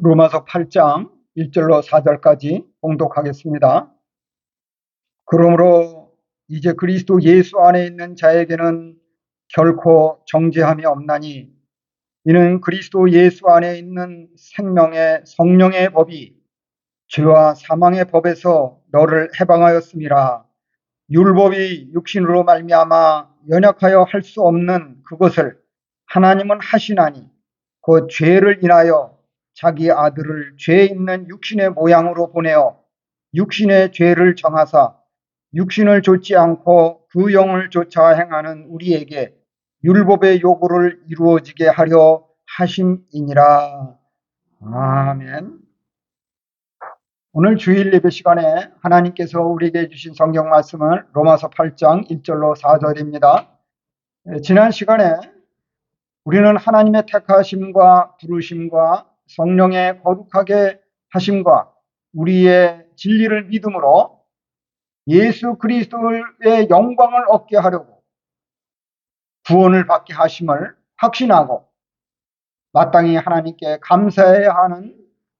로마서 8장 1절로 4절까지 봉독하겠습니다. 그러므로 이제 그리스도 예수 안에 있는 자에게는 결코 정죄함이 없나니 이는 그리스도 예수 안에 있는 생명의 성령의 법이 죄와 사망의 법에서 너를 해방하였음이라. 율법이 육신으로 말미암아 연약하여 할 수 없는 그것을 하나님은 하시나니 그 죄를 인하여 자기 아들을 죄 있는 육신의 모양으로 보내어 육신의 죄를 정하사 육신을 좇지 않고 그 영을 좇아 행하는 우리에게 율법의 요구를 이루어지게 하려 하심이니라. 아멘. 오늘 주일 예배 시간에 하나님께서 우리에게 주신 성경 말씀은 로마서 8장 1절로 4절입니다. 지난 시간에 우리는 하나님의 택하심과 부르심과 성령의 거룩하게 하심과 우리의 진리를 믿음으로 예수 그리스도의 영광을 얻게 하려고 구원을 받게 하심을 확신하고 마땅히 하나님께 감사해야 하는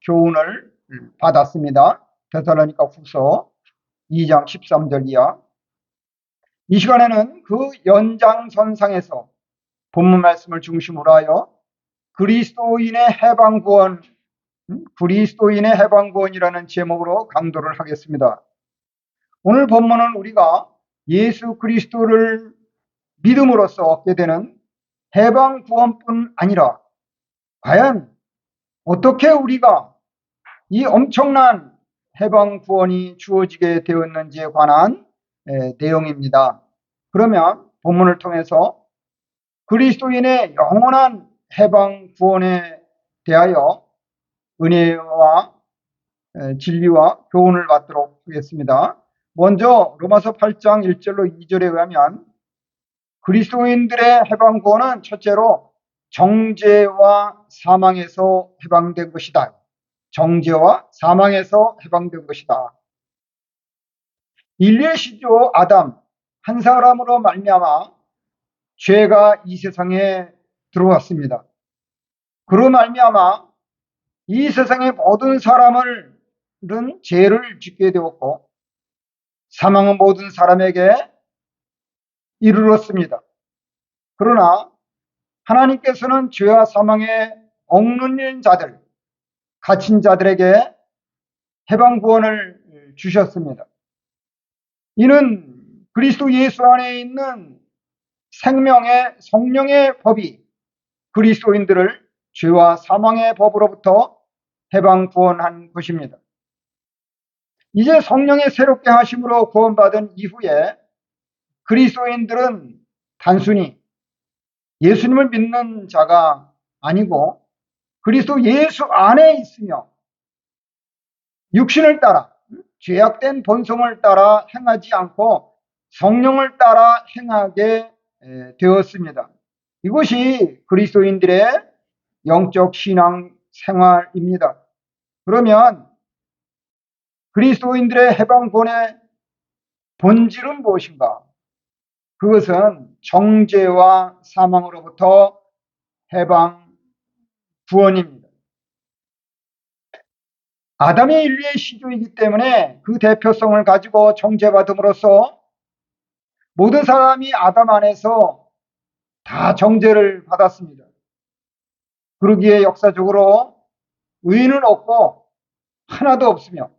교훈을 받았습니다. 데살로니가 후서 2장 13절 이하. 이 시간에는 그 연장선상에서 본문 말씀을 중심으로 하여 그리스도인의 해방구원이라는 제목으로 강도를 하겠습니다. 오늘 본문은 우리가 예수 그리스도를 믿음으로써 얻게 되는 해방구원뿐 아니라 과연 어떻게 우리가 이 엄청난 해방구원이 주어지게 되었는지에 관한 내용입니다. 그러면 본문을 통해서 그리스도인의 영원한 해방구원에 대하여 은혜와 진리와 교훈을 받도록 하겠습니다. 먼저 로마서 8장 1절로 2절에 의하면 그리스도인들의 해방구원은 첫째로 정죄와 사망에서 해방된 것이다. 정죄와 사망에서 해방된 것이다. 인류의 시조 아담 한 사람으로 말미암아 죄가 이 세상에 들어왔습니다. 그로 말미암아 이 세상의 모든 사람은 죄를 짓게 되었고 사망은 모든 사람에게 이르렀습니다. 그러나 하나님께서는 죄와 사망에 억눌린 자들, 갇힌 자들에게 해방구원을 주셨습니다. 이는 그리스도 예수 안에 있는 생명의 성령의 법이 그리스도인들을 죄와 사망의 법으로부터 해방구원한 것입니다. 이제 성령의 새롭게 하심으로 구원받은 이후에 그리스도인들은 단순히 예수님을 믿는 자가 아니고 그리스도 예수 안에 있으며 육신을 따라 죄악된 본성을 따라 행하지 않고 성령을 따라 행하게 되었습니다. 이것이 그리스도인들의 영적 신앙 생활입니다. 그러면 그리스도인들의 해방구원의 본질은 무엇인가? 그것은 정죄와 사망으로부터 해방구원입니다. 아담이 인류의 시조이기 때문에 그 대표성을 가지고 정죄받음으로써 모든 사람이 아담 안에서 다 정죄를 받았습니다. 그러기에 역사적으로 의인은 없고 하나도 없으며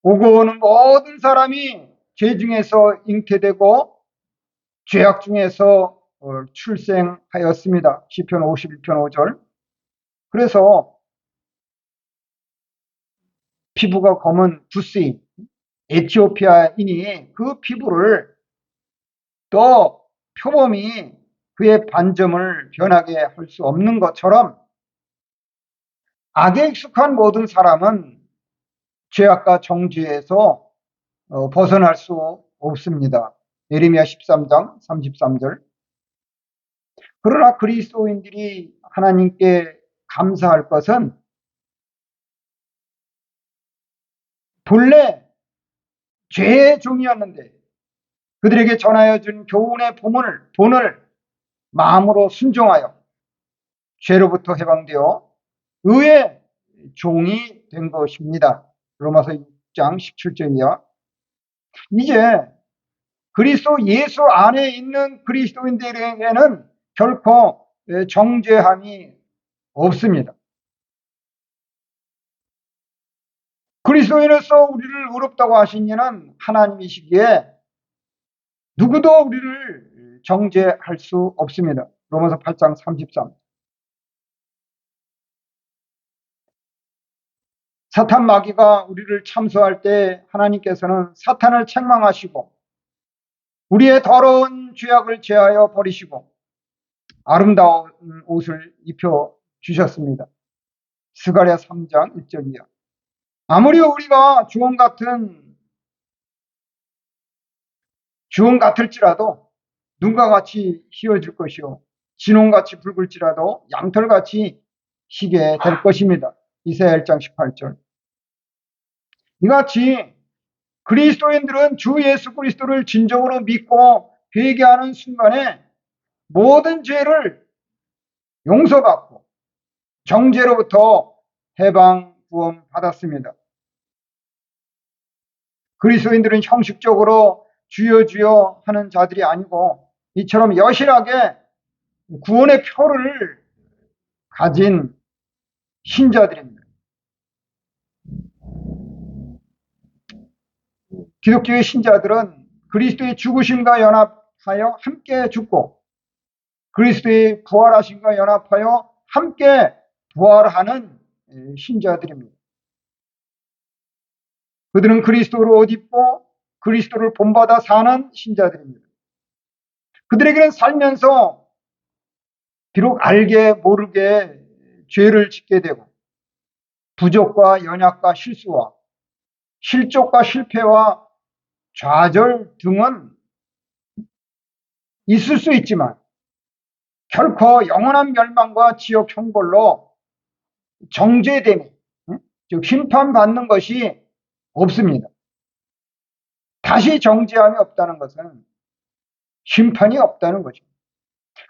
오고 오는 모든 사람이 죄 중에서 잉태되고 죄악 중에서 출생하였습니다. 시편 51편 5절. 그래서 피부가 검은 두스인 에티오피아인이 그 피부를 또 표범이 그의 반점을 변하게 할 수 없는 것처럼 악에 익숙한 모든 사람은 죄악과 정죄에서 벗어날 수 없습니다. 예레미야 13장 33절. 그러나 그리스도인들이 하나님께 감사할 것은 본래 죄의 종이었는데 그들에게 전하여 준 교훈의 본을 마음으로 순종하여 죄로부터 해방되어 의의 종이 된 것입니다. 로마서 6장 17절이야. 이제 그리스도 예수 안에 있는 그리스도인들에게는 결코 정죄함이 없습니다. 그리스도인으로서 우리를 의롭다고 하신 이는 하나님이시기에 누구도 우리를 정죄할 수 없습니다. 로마서 8장 33. 사탄 마귀가 우리를 참소할 때 하나님께서는 사탄을 책망하시고 우리의 더러운 죄악을 제하여 버리시고 아름다운 옷을 입혀 주셨습니다. 스가랴 3장 1절이야. 아무리 우리가 주홍 같을지라도 눈과 같이 희어질 것이요 진홍같이 붉을지라도 양털같이 희게 될 것입니다. 이사야 1장 18절. 이같이 그리스도인들은 주 예수 그리스도를 진정으로 믿고 회개하는 순간에 모든 죄를 용서받고 정죄로부터 해방 구원 받았습니다. 그리스도인들은 형식적으로 주여 주여 하는 자들이 아니고 이처럼 여실하게 구원의 표를 가진 신자들입니다. 기독교의 신자들은 그리스도의 죽으심과 연합하여 함께 죽고 그리스도의 부활하심과 연합하여 함께 부활하는 신자들입니다. 그들은 그리스도를 옷 입고 그리스도를 본받아 사는 신자들입니다. 그들에게는 살면서 비록 알게 모르게 죄를 짓게 되고 부족과 연약과 실수와 실족과 실패와 좌절 등은 있을 수 있지만 결코 영원한 멸망과 지옥 형벌로 정죄됨이, 즉 심판받는 것이 없습니다. 다시 정죄함이 없다는 것은 심판이 없다는 거죠.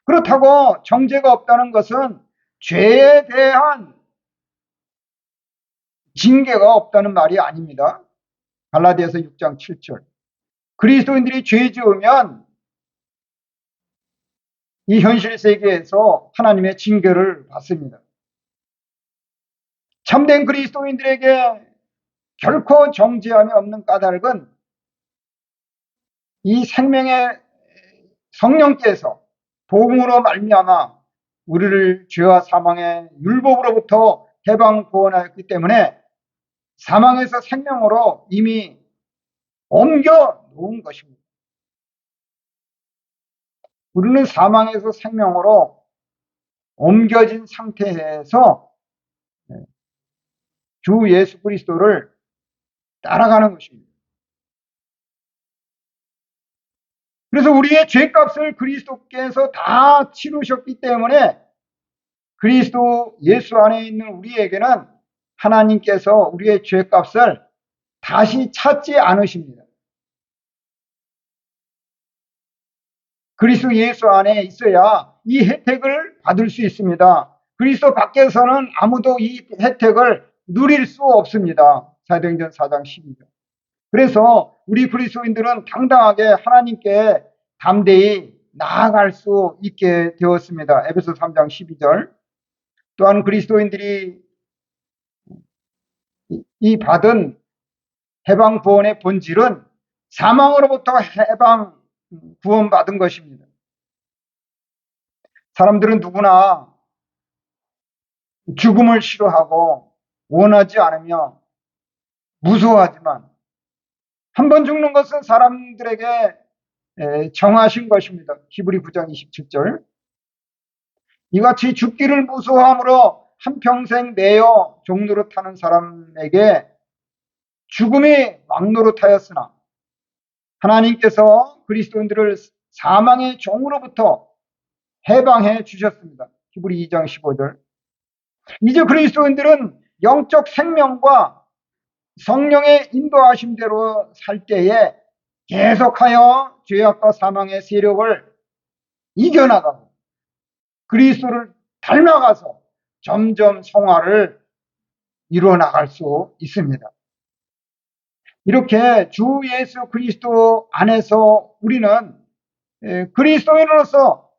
그렇다고 정죄가 없다는 것은 죄에 대한 징계가 없다는 말이 아닙니다. 갈라디아서 6장 7절. 그리스도인들이 죄 지으면 이 현실 세계에서 하나님의 징계를 받습니다. 참된 그리스도인들에게 결코 정죄함이 없는 까닭은 이 생명의 성령께서 복음으로 말미암아 우리를 죄와 사망의 율법으로부터 해방 구원하였기 때문에 사망에서 생명으로 이미 옮겨 놓은 것입니다. 우리는 사망에서 생명으로 옮겨진 상태에서 주 예수 그리스도를 따라가는 것입니다. 그래서 우리의 죄값을 그리스도께서 다 치르셨기 때문에 그리스도 예수 안에 있는 우리에게는 하나님께서 우리의 죄값을 다시 찾지 않으십니다. 그리스도 예수 안에 있어야 이 혜택을 받을 수 있습니다. 그리스도 밖에서는 아무도 이 혜택을 누릴 수 없습니다. 사도행전 4장 12절. 그래서 우리 그리스도인들은 당당하게 하나님께 담대히 나아갈 수 있게 되었습니다. 에베소 3장 12절. 또한 그리스도인들이 이 받은 해방 구원의 본질은 사망으로부터 해방 구원받은 것입니다. 사람들은 누구나 죽음을 싫어하고 원하지 않으며 무서워하지만 한 번 죽는 것은 사람들에게 정하신 것입니다. 히브리 9장 27절. 이같이 죽기를 무서워함으로 한평생 매여 종노릇하는 사람에게 죽음이 왕노릇하였으나 하나님께서 그리스도인들을 사망의 종으로부터 해방해 주셨습니다. 히브리 2장 15절. 이제 그리스도인들은 영적 생명과 성령의 인도하심대로 살 때에 계속하여 죄악과 사망의 세력을 이겨나가고 그리스도를 닮아가서 점점 성화를 이루어 나갈 수 있습니다. 이렇게 주 예수 그리스도 안에서 우리는 그리스도인으로서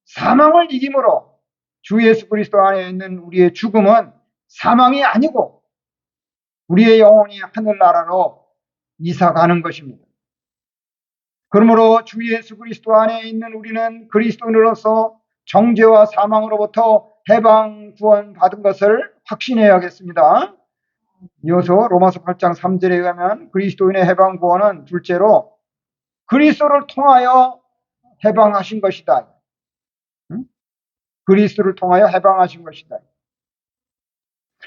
사망을 이김으로 주 예수 그리스도 안에 있는 우리의 죽음은 사망이 아니고 우리의 영혼이 하늘나라로 이사가는 것입니다. 그러므로 주 예수 그리스도 안에 있는 우리는 그리스도인으로서 정죄와 사망으로부터 해방 구원 받은 것을 확신해야겠습니다. 이어서 로마서 8장 3절에 의하면 그리스도인의 해방 구원은 둘째로 그리스도를 통하여 해방하신 것이다. 그리스도를 통하여 해방하신 것이다.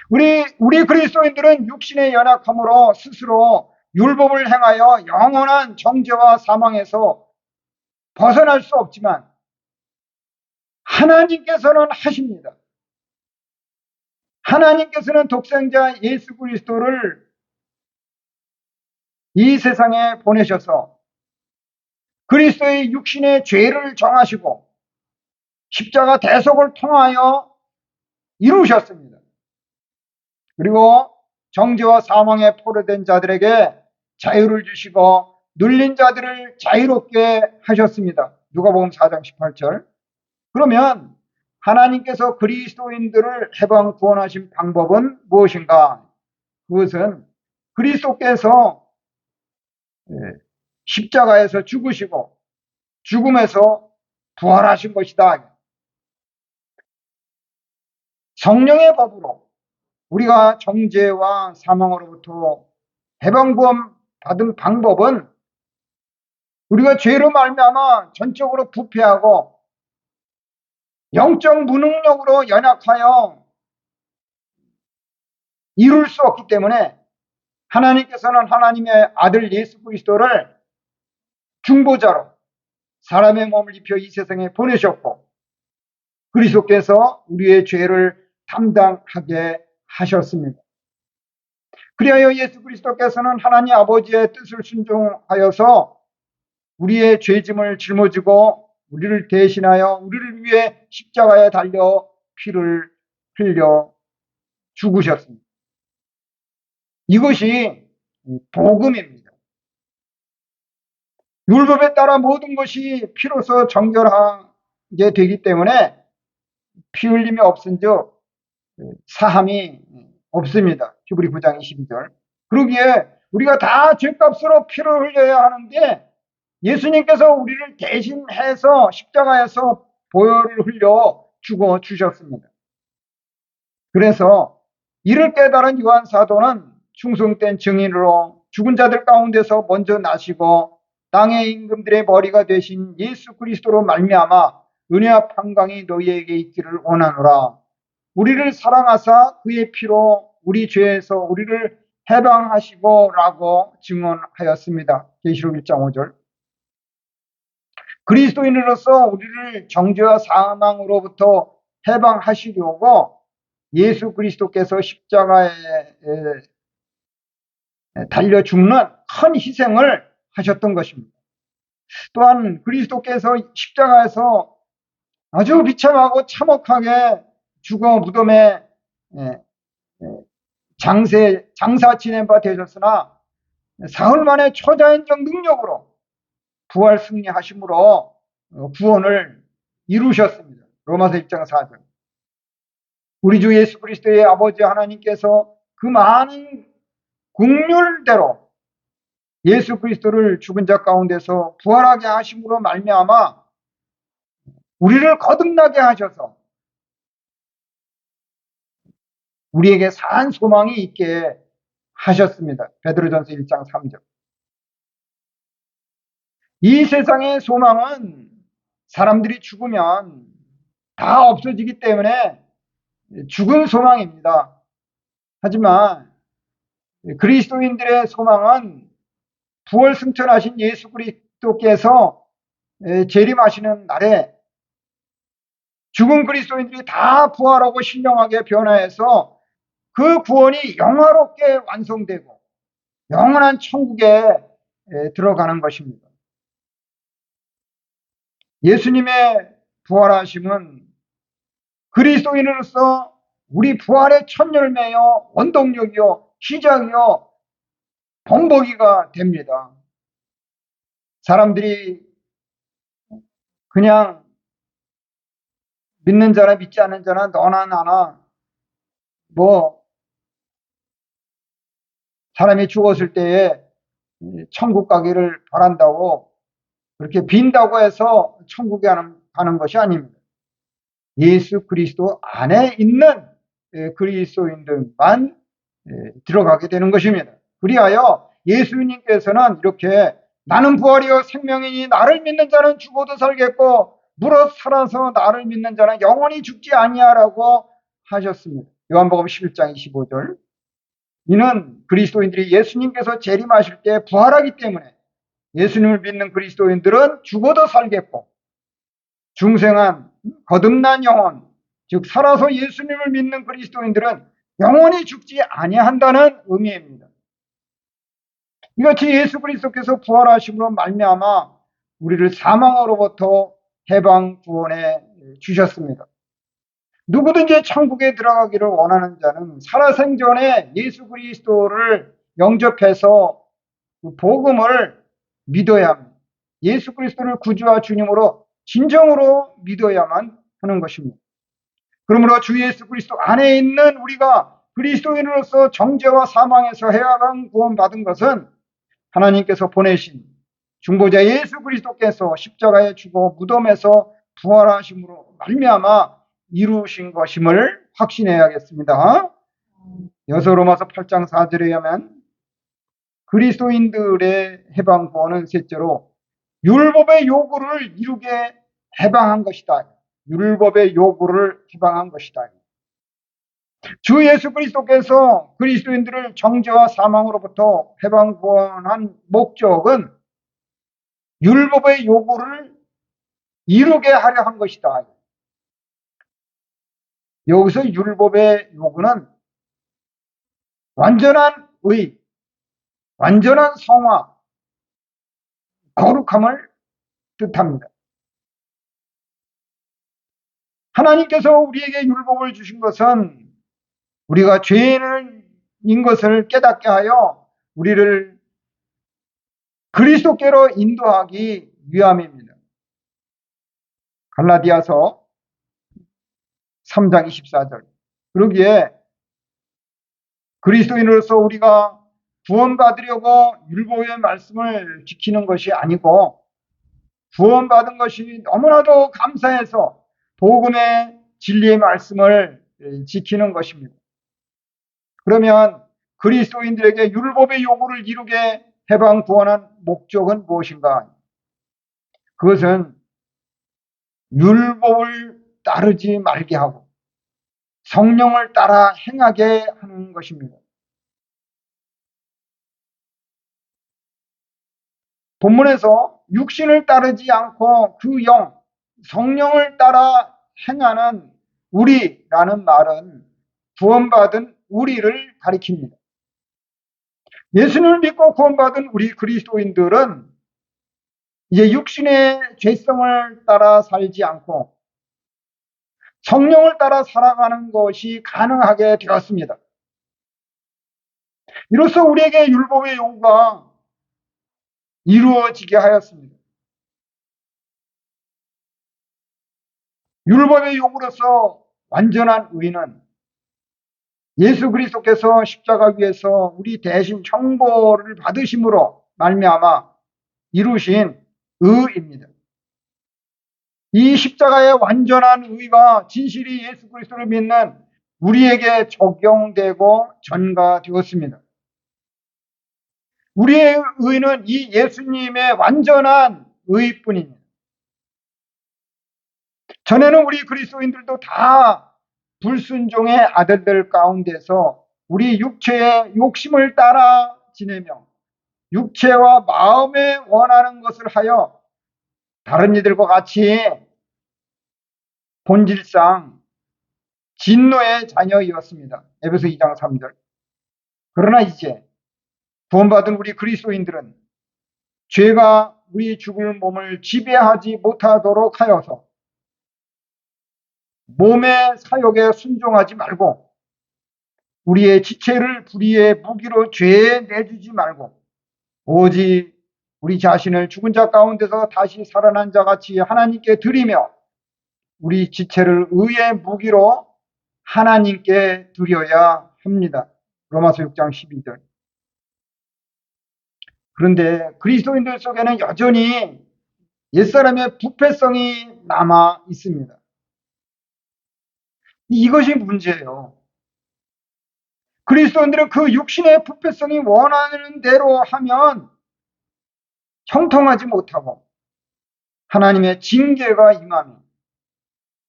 우리 그리스도인들은 육신의 연약함으로 스스로 율법을 행하여 영원한 정죄와 사망에서 벗어날 수 없지만 하나님께서는 하십니다. 하나님께서는 독생자 예수 그리스도를 이 세상에 보내셔서 그리스도의 육신의 죄를 정하시고 십자가 대속을 통하여 이루셨습니다. 그리고 정죄와 사망에 포로된 자들에게 자유를 주시고 눌린 자들을 자유롭게 하셨습니다. 누가복음 4장 18절. 그러면 하나님께서 그리스도인들을 해방 구원하신 방법은 무엇인가? 그것은 그리스도께서 십자가에서 죽으시고 죽음에서 부활하신 것이다. 성령의 법으로 우리가 정죄와 사망으로부터 해방 구원 받은 방법은 우리가 죄로 말미암아 전적으로 부패하고 영적 무능력으로 연약하여 이룰 수 없기 때문에 하나님께서는 하나님의 아들 예수 그리스도를 중보자로 사람의 몸을 입혀 이 세상에 보내셨고 그리스도께서 우리의 죄를 담당하게 하셨습니다. 그리하여 예수 그리스도께서는 하나님 아버지의 뜻을 순종하여서 우리의 죄짐을 짊어지고 우리를 대신하여 우리를 위해 십자가에 달려 피를 흘려 죽으셨습니다. 이것이 복음입니다. 율법에 따라 모든 것이 피로서 정결하게 되기 때문에 피 흘림이 없은즉 사함이 없습니다. 히브리 9장 22절. 그러기에 우리가 다 죄값으로 피를 흘려야 하는데 예수님께서 우리를 대신해서 십자가에서 보혈을 흘려 죽어 주셨습니다. 그래서 이를 깨달은 요한 사도는 충성된 증인으로 죽은 자들 가운데서 먼저 나시고 땅의 임금들의 머리가 되신 예수 그리스도로 말미암아 은혜와 평강이 너희에게 있기를 원하노라. 우리를 사랑하사 그의 피로 우리 죄에서 우리를 해방하시고 라고 증언하였습니다. 계시록 1장 5절. 그리스도인으로서 우리를 정죄와 사망으로부터 해방하시려고 예수 그리스도께서 십자가에 달려 죽는 큰 희생을 하셨던 것입니다. 또한 그리스도께서 십자가에서 아주 비참하고 참혹하게 죽어 무덤에 장사 지낸 바 되셨으나 사흘 만에 초자연적 능력으로 부활 승리하심으로 구원을 이루셨습니다. 로마서 1장 4절. 우리 주 예수 그리스도의 아버지 하나님께서 그 많은 긍휼대로 예수 그리스도를 죽은 자 가운데서 부활하게 하심으로 말미암아 우리를 거듭나게 하셔서 우리에게 산 소망이 있게 하셨습니다. 베드로전서 1장 3절. 이 세상의 소망은 사람들이 죽으면 다 없어지기 때문에 죽은 소망입니다. 하지만 그리스도인들의 소망은 부활 승천하신 예수 그리스도께서 재림하시는 날에 죽은 그리스도인들이 다 부활하고 신령하게 변화해서 그 구원이 영화롭게 완성되고 영원한 천국에 들어가는 것입니다. 예수님의 부활하심은 그리스도인으로서 우리 부활의 첫 열매요, 원동력이요, 시작이요, 본보기가 됩니다. 사람들이 그냥 믿는 자나 믿지 않는 자나 너나 나나 뭐 사람이 죽었을 때에 천국 가기를 바란다고 그렇게 빈다고 해서 천국에 가는 것이 아닙니다. 예수 그리스도 안에 있는 그리스도인들만 들어가게 되는 것입니다. 그리하여 예수님께서는 이렇게 나는 부활이요 생명이니 나를 믿는 자는 죽어도 살겠고 무릇 살아서 나를 믿는 자는 영원히 죽지 아니하라고 하셨습니다. 요한복음 11장 25절. 이는 그리스도인들이 예수님께서 재림하실 때 부활하기 때문에 예수님을 믿는 그리스도인들은 죽어도 살겠고 중생한 거듭난 영혼, 즉 살아서 예수님을 믿는 그리스도인들은 영원히 죽지 아니한다는 의미입니다. 이같이 예수 그리스도께서 부활하심으로 말미암아 우리를 사망으로부터 해방 구원해 주셨습니다. 누구든지 천국에 들어가기를 원하는 자는 살아생전에 예수 그리스도를 영접해서 그 복음을 믿어야 합니다. 예수 그리스도를 구주와 주님으로 진정으로 믿어야만 하는 것입니다. 그러므로 주 예수 그리스도 안에 있는 우리가 그리스도인으로서 정죄와 사망에서 해방 구원받은 것은 하나님께서 보내신 중보자 예수 그리스도께서 십자가에 죽어 무덤에서 부활하심으로 말미암아 이루신 것임을 확신해야겠습니다. 여서로마서 8장 4절에 의하면 그리스도인들의 해방 구원은 셋째로 율법의 요구를 이루게 해방한 것이다. 율법의 요구를 해방한 것이다. 주 예수 그리스도께서 그리스도인들을 정죄와 사망으로부터 해방 구원한 목적은 율법의 요구를 이루게 하려 한 것이다. 여기서 율법의 요구는 완전한 의, 완전한 성화, 거룩함을 뜻합니다. 하나님께서 우리에게 율법을 주신 것은 우리가 죄인인 것을 깨닫게 하여 우리를 그리스도께로 인도하기 위함입니다. 갈라디아서 3장 24절. 그러기에 그리스도인으로서 우리가 구원받으려고 율법의 말씀을 지키는 것이 아니고 구원받은 것이 너무나도 감사해서 복음의 진리의 말씀을 지키는 것입니다. 그러면 그리스도인들에게 율법의 요구를 이루게 해방 구원한 목적은 무엇인가? 그것은 율법을 따르지 말게 하고 성령을 따라 행하게 하는 것입니다. 본문에서 육신을 따르지 않고 그 영, 성령을 따라 행하는 우리라는 말은 구원받은 우리를 가리킵니다. 예수님을 믿고 구원받은 우리 그리스도인들은 이제 육신의 죄성을 따라 살지 않고 성령을 따라 살아가는 것이 가능하게 되었습니다. 이로써 우리에게 율법의 요구가 이루어지게 하였습니다. 율법의 요구로서 완전한 의는 예수 그리스도께서 십자가 위에서 우리 대신 형벌을 받으심으로 말미암아 이루신 의입니다. 이 십자가의 완전한 의가 진실이 예수 그리스도를 믿는 우리에게 적용되고 전가되었습니다. 우리의 의는 이 예수님의 완전한 의뿐입니다. 전에는 우리 그리스도인들도 다 불순종의 아들들 가운데서 우리 육체의 욕심을 따라 지내며 육체와 마음에 원하는 것을 하여 다른 이들과 같이 본질상 진노의 자녀이었습니다. 에베소 2장 3절. 그러나 이제 구원받은 우리 그리스도인들은 죄가 우리 죽을 몸을 지배하지 못하도록 하여서 몸의 사욕에 순종하지 말고 우리의 지체를 불의의 무기로 죄에 내주지 말고 오직 우리 자신을 죽은 자 가운데서 다시 살아난 자 같이 하나님께 드리며 우리 지체를 의의 무기로 하나님께 드려야 합니다. 로마서 6장 12절. 그런데 그리스도인들 속에는 여전히 옛사람의 부패성이 남아 있습니다. 이것이 문제예요. 그리스도인들은 그 육신의 부패성이 원하는 대로 하면 형통하지 못하고 하나님의 징계가 임하며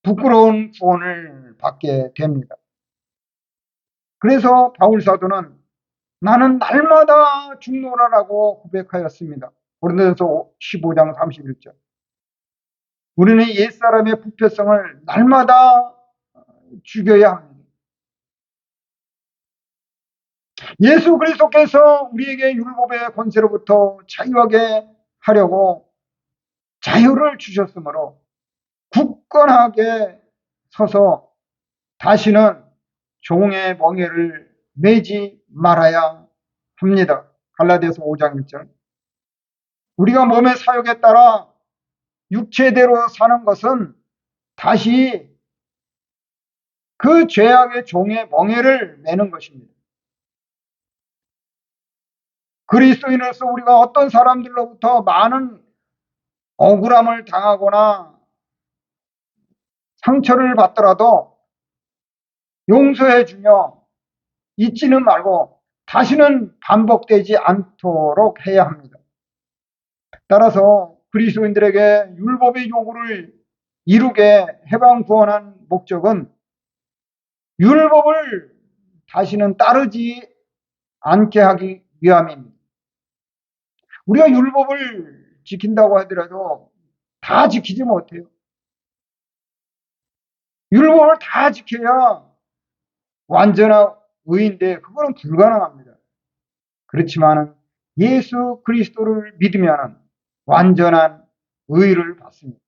부끄러운 구원을 받게 됩니다. 그래서 바울 사도는 나는 날마다 죽노라라고 고백하였습니다. 고린도전서 15장 31절. 우리는 옛사람의 부패성을 날마다 죽여야 합니다. 예수 그리스도께서 우리에게 율법의 권세로부터 자유하게 하려고 자유를 주셨으므로 굳건하게 서서 다시는 종의 멍에를 매지 말아야 합니다. 갈라디아서 5장 1절. 우리가 몸의 사욕에 따라 육체대로 사는 것은 다시 그 죄악의 종의 멍에를 매는 것입니다. 그리스도인으로서 우리가 어떤 사람들로부터 많은 억울함을 당하거나 상처를 받더라도 용서해주며 잊지는 말고 다시는 반복되지 않도록 해야 합니다. 따라서 그리스도인들에게 율법의 요구를 이루게 해방 구원한 목적은 율법을 다시는 따르지 않게 하기 위함입니다. 우리가 율법을 지킨다고 하더라도 다 지키지 못해요. 율법을 다 지켜야 완전한 의인데 그거는 불가능합니다. 그렇지만 예수 그리스도를 믿으면 완전한 의를 받습니다.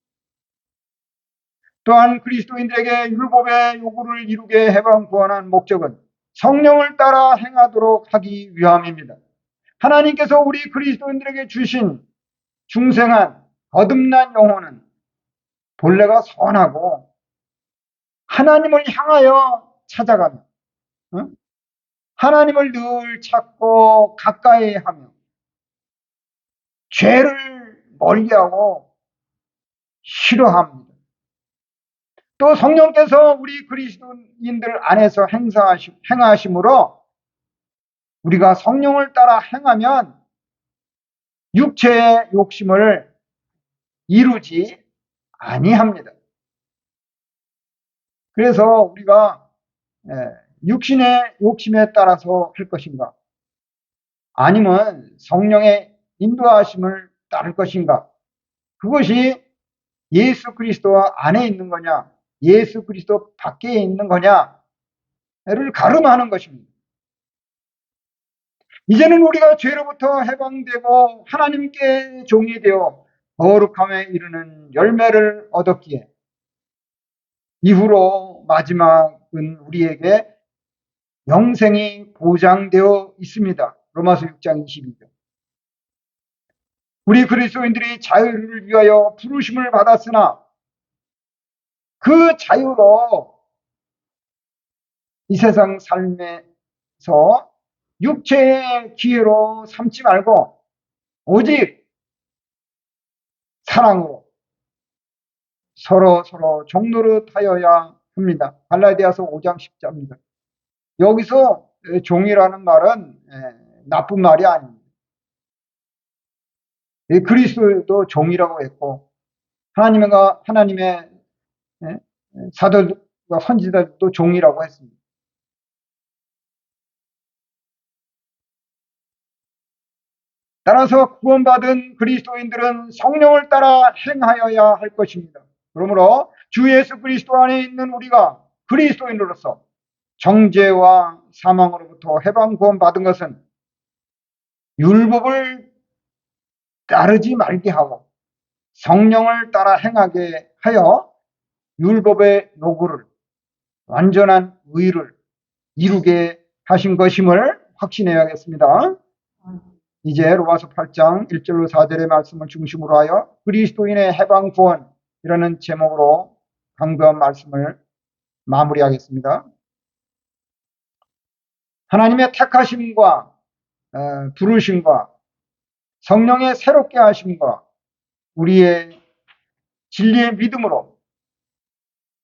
또한 그리스도인들에게 율법의 요구를 이루게 해방 구원한 목적은 성령을 따라 행하도록 하기 위함입니다. 하나님께서 우리 그리스도인들에게 주신 중생한 거듭난 영혼은 본래가 선하고 하나님을 향하여 찾아가며 하나님을 늘 찾고 가까이 하며 죄를 멀리하고 싫어합니다. 또 성령께서 우리 그리스도인들 안에서 행하심으로 우리가 성령을 따라 행하면 육체의 욕심을 이루지 아니합니다. 그래서 우리가 육신의 욕심에 따라서 할 것인가? 아니면 성령의 인도하심을 따를 것인가? 그것이 예수 그리스도 안에 있는 거냐, 예수 그리스도 밖에 있는 거냐를 가름하는 것입니다. 이제는 우리가 죄로부터 해방되고 하나님께 종이 되어 거룩함에 이르는 열매를 얻었기에 이후로 마지막은 우리에게 영생이 보장되어 있습니다. 로마서 6장 22절. 우리 그리스도인들이 자유를 위하여 부르심을 받았으나 그 자유로 이 세상 삶에서 육체의 기회로 삼지 말고 오직 사랑으로 서로 종노릇하여야 합니다. 갈라디아서 5장 10절입니다. 여기서 종이라는 말은 나쁜 말이 아닙니다. 그리스도도 종이라고 했고 하나님의 사도들과 선지자들도 종이라고 했습니다. 따라서 구원받은 그리스도인들은 성령을 따라 행하여야 할 것입니다. 그러므로 주 예수 그리스도 안에 있는 우리가 그리스도인으로서 정죄와 사망으로부터 해방 구원받은 것은 율법을 따르지 말게 하고 성령을 따라 행하게 하여 율법의 요구를, 완전한 의를 이루게 하신 것임을 확신해야겠습니다. 이제 로마서 8장 1절로 4절의 말씀을 중심으로 하여 그리스도인의 해방 구원이라는 제목으로 강조한 말씀을 마무리하겠습니다. 하나님의 택하심과 부르심과 성령의 새롭게 하심과 우리의 진리의 믿음으로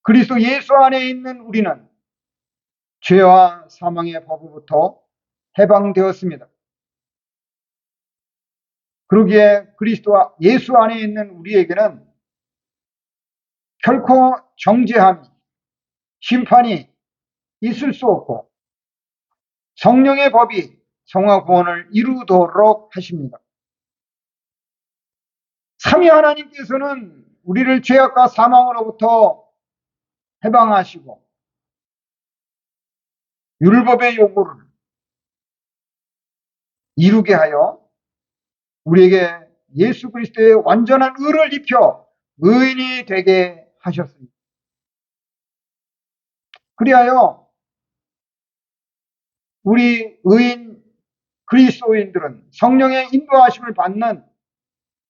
그리스도 예수 안에 있는 우리는 죄와 사망의 법으로부터 해방되었습니다. 그러기에 그리스도와 예수 안에 있는 우리에게는 결코 정죄함이, 심판이 있을 수 없고 성령의 법이 성화 구원을 이루도록 하십니다. 삼위 하나님께서는 우리를 죄악과 사망으로부터 해방하시고 율법의 요구를 이루게 하여 우리에게 예수 그리스도의 완전한 의를 입혀 의인이 되게 하셨습니다. 그리하여 우리 의인 그리스도인들은 성령의 인도하심을 받는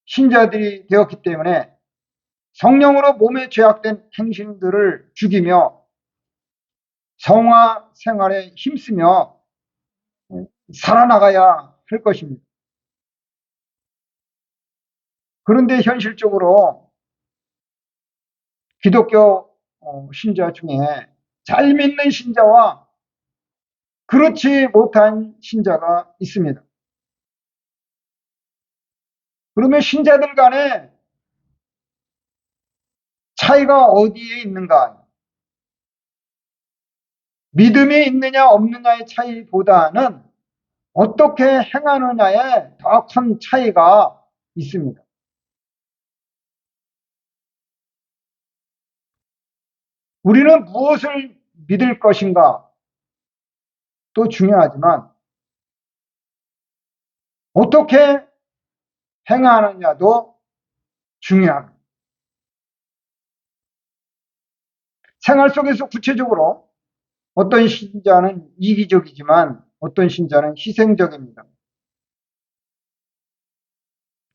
신자들이 되었기 때문에 성령으로 몸에 죄악된 행실들을 죽이며 성화 생활에 힘쓰며 살아나가야 할 것입니다. 그런데 현실적으로 기독교 신자 중에 잘 믿는 신자와 그렇지 못한 신자가 있습니다. 그러면 신자들 간에 차이가 어디에 있는가? 믿음이 있느냐 없느냐의 차이보다는 어떻게 행하느냐에 더 큰 차이가 있습니다. 우리는 무엇을 믿을 것인가 또 중요하지만 어떻게 행하느냐도 중요합니다. 생활 속에서 구체적으로 어떤 신자는 이기적이지만 어떤 신자는 희생적입니다.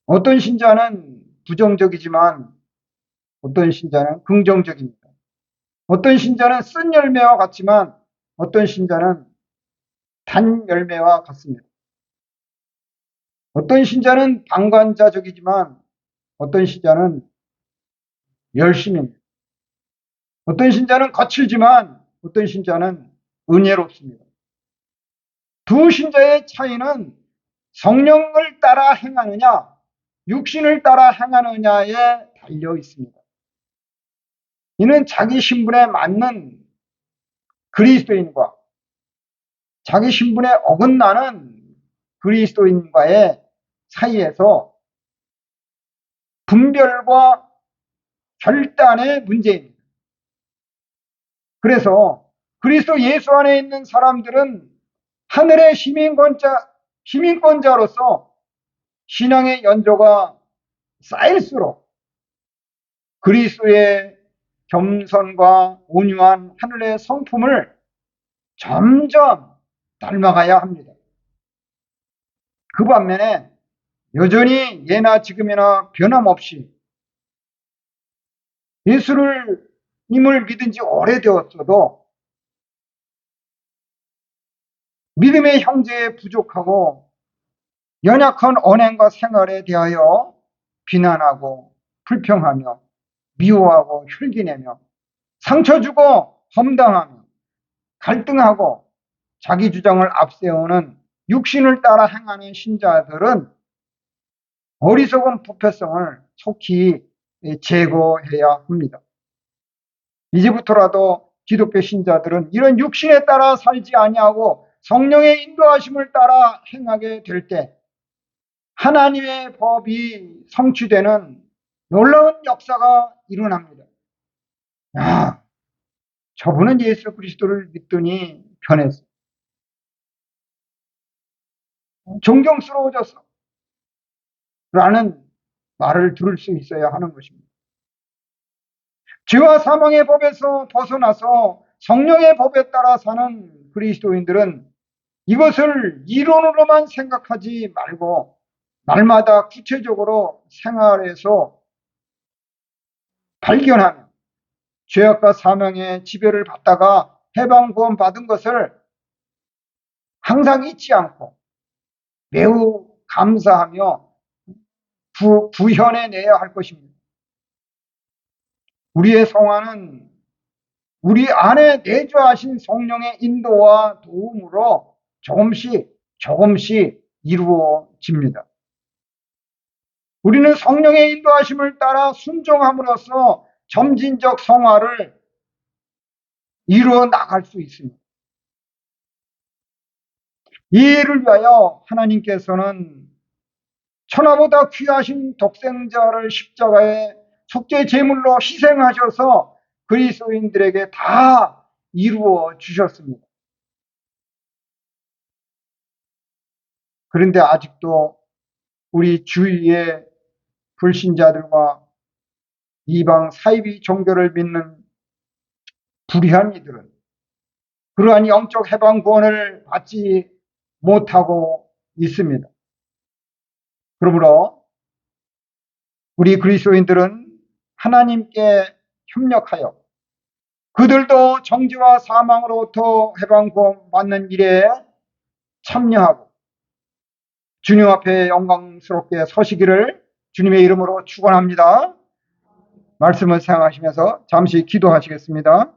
어떤 신자는 부정적이지만 어떤 신자는 긍정적입니다. 어떤 신자는 쓴 열매와 같지만 어떤 신자는 단 열매와 같습니다. 어떤 신자는 방관자적이지만 어떤 신자는 열심입니다. 어떤 신자는 거칠지만 어떤 신자는 은혜롭습니다. 두 신자의 차이는 성령을 따라 행하느냐, 육신을 따라 행하느냐에 달려 있습니다. 이는 자기 신분에 맞는 그리스도인과 자기 신분에 어긋나는 그리스도인과의 사이에서 분별과 결단의 문제입니다. 그래서 그리스도 예수 안에 있는 사람들은 하늘의 시민권자로서 신앙의 연조가 쌓일수록 그리스도의 겸손과 온유한 하늘의 성품을 점점 닮아가야 합니다. 그 반면에 여전히 예나 지금이나 변함없이 예수님을 믿은 지 오래되었어도 믿음의 형제에 부족하고 연약한 언행과 생활에 대하여 비난하고 불평하며 미워하고 혈기내며 상처 주고 험담하며 갈등하고 자기 주장을 앞세우는 육신을 따라 행하는 신자들은 어리석은 부패성을 속히 제거해야 합니다. 이제부터라도 기독교 신자들은 이런 육신에 따라 살지 아니하고 성령의 인도하심을 따라 행하게 될 때 하나님의 법이 성취되는 놀라운 역사가 일어납니다. 야, 저분은 예수 그리스도를 믿더니 변했어. 존경스러워졌어. 라는 말을 들을 수 있어야 하는 것입니다. 죄와 사망의 법에서 벗어나서 성령의 법에 따라 사는 그리스도인들은 이것을 이론으로만 생각하지 말고 날마다 구체적으로 생활에서 발견하며 죄악과 사망의 지배를 받다가 해방 구원 받은 것을 항상 잊지 않고 매우 감사하며 구현해내야 할 것입니다. 우리의 성화는 우리 안에 내주하신 성령의 인도와 도움으로 조금씩 이루어집니다. 우리는 성령의 인도하심을 따라 순종함으로써 점진적 성화를 이루어 나갈 수 있습니다. 이 일을 위하여 하나님께서는 천하보다 귀하신 독생자를 십자가에 속죄 제물로 희생하셔서 그리스도인들에게 다 이루어 주셨습니다. 그런데 아직도 우리 주위의 불신자들과 이방 사이비 종교를 믿는 불의한 이들은 그러한 영적 해방 구원을 받지 못하고 있습니다. 그러므로 우리 그리스도인들은 하나님께 협력하여 그들도 정죄와 사망으로부터 해방 구원 받는 일에 참여하고 주님 앞에 영광스럽게 서시기를 주님의 이름으로 축원합니다. 말씀을 생각하시면서 잠시 기도하시겠습니다.